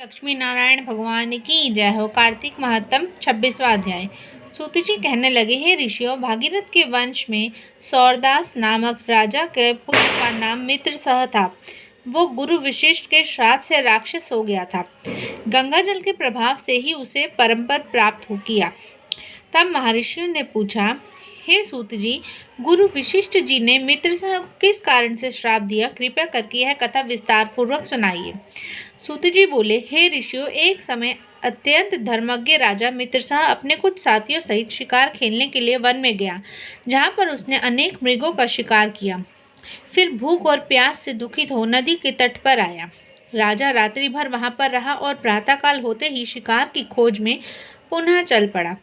लक्ष्मी नारायण भगवान की जय हो। कार्तिक महत्तम 26वां अध्याय। सूत जी कहने लगे, हे ऋषियों, भागीरथ के वंश में सौरदास नामक राजा के पुत्र का नाम मित्रसह था। वो गुरु विशिष्ट के श्राद्ध से राक्षस हो गया था। गंगा जल के प्रभाव से ही उसे परमपद प्राप्त हो किया। तब महर्षियों ने पूछा, हे सूत जी, गुरु विशिष्ट जी ने मित्रसह को किस कारण से श्राप दिया? कृपया करके यह कथा विस्तार पूर्वक सुनाइए। सूत जी बोले, हे ऋषियों, एक समय अत्यंत धर्मज्ञ राजा मित्रसह अपने कुछ साथियों सहित शिकार खेलने के लिए वन में गया, जहाँ पर उसने अनेक मृगों का शिकार किया। फिर भूख और प्यास से दुखित हो नदी के तट पर आया। राजा रात्रि भर वहां पर रहा और प्रातःकाल होते ही शिकार की खोज में पुनः चल पड़ा।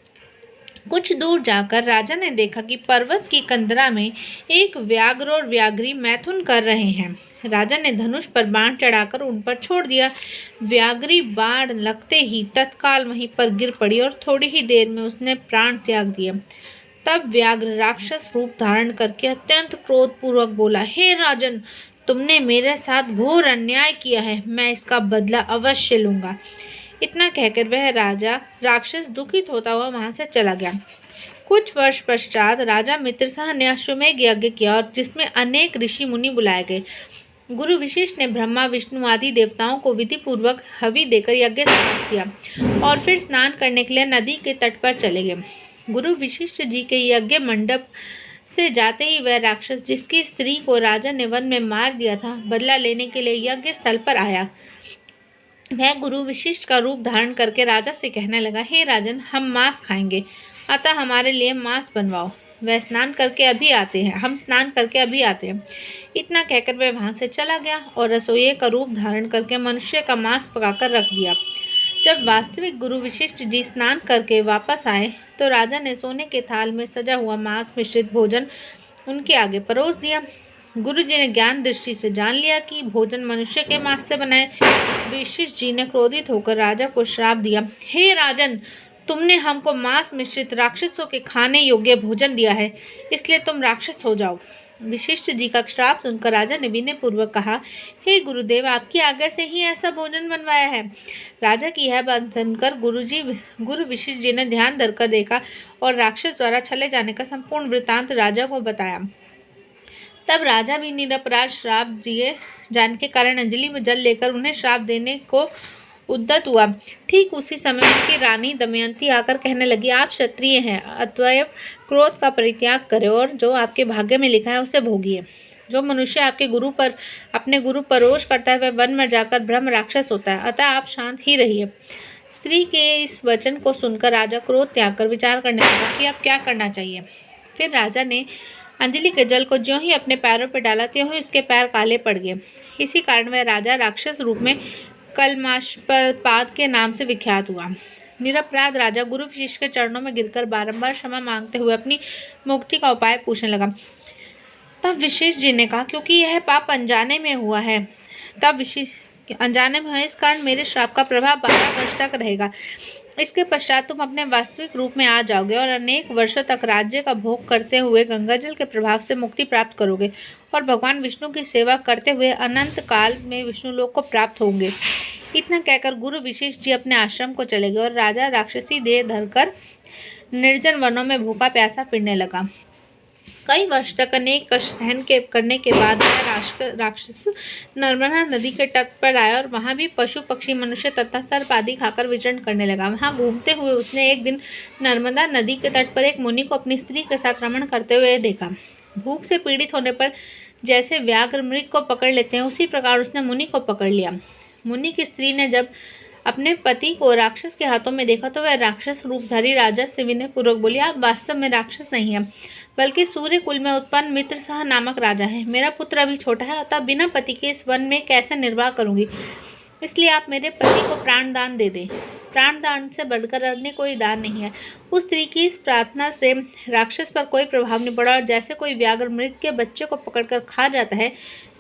कुछ दूर जाकर राजा ने देखा कि पर्वत की कंदरा में एक व्याघ्र और व्याघ्री मैथुन कर रहे हैं। राजा ने धनुष पर बाण चढ़ाकर उन पर छोड़ दिया। व्याघ्री बाण लगते ही तत्काल वहीं पर गिर पड़ी और थोड़ी ही देर में उसने प्राण त्याग दिया। तब व्याघ्र राक्षस रूप धारण करके अत्यंत क्रोधपूर्वक बोला, हे राजन, तुमने मेरे साथ घोर अन्याय किया है, मैं इसका बदला अवश्य लूंगा। इतना कहकर वह राजा राक्षस दुखित होता हुआ वहां से चला गया। कुछ वर्ष पश्चात राजा मित्रसह ने अश्वमेध यज्ञ किया और जिसमें अनेक ऋषि मुनि बुलाए गए। गुरु विशिष्ट ने ब्रह्मा विष्णु आदि देवताओं को विधि पूर्वक हवि देकर यज्ञ समाप्त किया और फिर स्नान करने के लिए नदी के तट पर चले गए। गुरु विशिष्ट जी के यज्ञ मंडप से जाते ही वह राक्षस, जिसकी स्त्री को राजा ने वन में मार दिया था, बदला लेने के लिए यज्ञ स्थल पर आया। वह गुरु विशिष्ट का रूप धारण करके राजा से कहने लगा, हे राजन, हम मांस खाएंगे, अतः हमारे लिए मांस बनवाओ। हम स्नान करके अभी आते हैं। इतना कहकर वह वहां से चला गया और रसोइये का रूप धारण करके मनुष्य का मांस पकाकर रख दिया। जब वास्तविक गुरु विशिष्ट जी स्नान करके वापस आए तो राजा ने सोने के थाल में सजा हुआ मांस मिश्रित भोजन उनके आगे परोस दिया। गुरु जी ने ज्ञान दृष्टि से जान लिया कि भोजन मनुष्य के मांस से बना है। विशिष्ट जी ने क्रोधित होकर राजा को श्राप दिया, हे राजन, तुमने हमको मांस मिश्रित राक्षसों के खाने योग्य भोजन दिया है, इसलिए तुम राक्षस हो जाओ। विशिष्ट जी का श्राप सुनकर राजा ने विनय पूर्वक कहा, हे गुरुदेव, आपकी आज्ञा से ही ऐसा भोजन बनवाया है। राजा की यह बात सुनकर गुरु विशिष्ट जी ने ध्यान धरकर देखा और राक्षस द्वारा छले जाने का संपूर्ण वृत्तांत राजा को बताया। तब राजा भी निरपराध श्राप दिए जाने के कारण अंजलि में जल लेकर उन्हें श्राप देने को उद्यत हुआ। ठीक उसी समय उनकी रानी दमयंती आकर कहने लगी, आप क्षत्रिय हैं, अतएव क्रोध का परित्याग करें और जो आपके भाग्य में लिखा है उसे भोगिए। जो मनुष्य अपने गुरु पर रोष करता है, वह वन में जाकर ब्रह्म राक्षस होता है, अतः आप शांत ही रहिए। स्त्री के इस वचन को सुनकर राजा क्रोध त्याग कर विचार करने लगा कि अब क्या करना चाहिए। फिर राजा ने अंजलि के जल को ज्यों ही अपने पैरों पर डाला, त्यों ही उसके पैर काले पड़ गए। इसी कारण वह राजा राक्षस रूप में कलमाशपाद के नाम से विख्यात हुआ। निरपराध राजा गुरु विशिष्ट के चरणों में गिरकर बारंबार क्षमा मांगते हुए अपनी मुक्ति का उपाय पूछने लगा। तब विशिष्ट जी ने कहा, क्योंकि यह पाप अनजाने में हुआ है, इस कारण मेरे श्राप का प्रभाव 12 वर्ष तक रहेगा। इसके पश्चात तुम अपने वास्तविक रूप में आ जाओगे और अनेक वर्षों तक राज्य का भोग करते हुए गंगाजल के प्रभाव से मुक्ति प्राप्त करोगे और भगवान विष्णु की सेवा करते हुए अनंत काल में विष्णु लोक को प्राप्त होंगे। इतना कहकर गुरु विशिष्ट जी अपने आश्रम को चले गए और राजा राक्षसी देह धरकर निर्जन वनों में भूखा प्यासा फिरने लगा। कई वर्ष तक अनेक कष्ट सहन करने के बाद वह राक्षस नर्मदा नदी के तट पर आया और वहां भी पशु पक्षी मनुष्य तथा सर्प आदि खाकर विचरण करने लगा। वहां घूमते हुए उसने एक दिन नर्मदा नदी के तट पर एक मुनि को अपनी स्त्री के साथ रमण करते हुए देखा। भूख से पीड़ित होने पर जैसे व्याघ्र मृग को पकड़ लेते हैं, उसी प्रकार उसने मुनि को पकड़ लिया। मुनि की स्त्री ने जब अपने पति को राक्षस के हाथों में देखा तो वह राक्षस रूपधारी राजा से विनय पूर्वक बोली, आप वास्तव में राक्षस नहीं हैं, बल्कि सूर्य कुल में उत्पन्न मित्रसह नामक राजा है। मेरा पुत्र अभी छोटा है, अतः बिना पति के इस वन में कैसे निर्वाह करूंगी, इसलिए आप मेरे पति को प्राणदान दे दें। प्राणदान से बढ़कर अन्य कोई दान नहीं है। उस स्त्री की इस प्रार्थना से राक्षस पर कोई प्रभाव नहीं पड़ा और जैसे कोई व्याघ्र मृग के बच्चे को पकड़कर खा जाता है,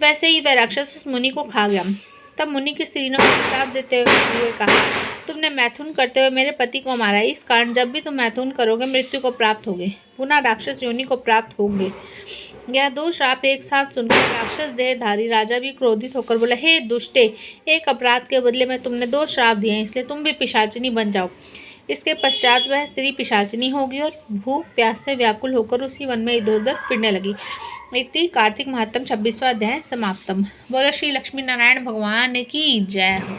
वैसे ही वह राक्षस उस मुनि को खा गया। तब मुनि की स्त्री ने श्राप देते हुए कहा, तुमने मैथुन करते हुए मेरे पति को मारा, इस कारण जब भी तुम मैथुन करोगे मृत्यु को प्राप्त होगे, पुनः राक्षस योनि को प्राप्त होंगे। यह दो श्राप एक साथ सुनकर राक्षस देहधारी राजा भी क्रोधित होकर बोला, हे दुष्टे, एक अपराध के बदले में तुमने 2 श्राप दिए हैं, इसलिए तुम भी पिशाचिनी बन जाओ। इसके पश्चात वह स्त्री पिशाचिनी होगी और भूख प्यास से व्याकुल होकर उसी वन में इधर उधर फिरने लगी। इति कार्तिक महात्म 26वां अध्याय समाप्तम। बोलो श्री लक्ष्मी नारायण भगवान की जय हो।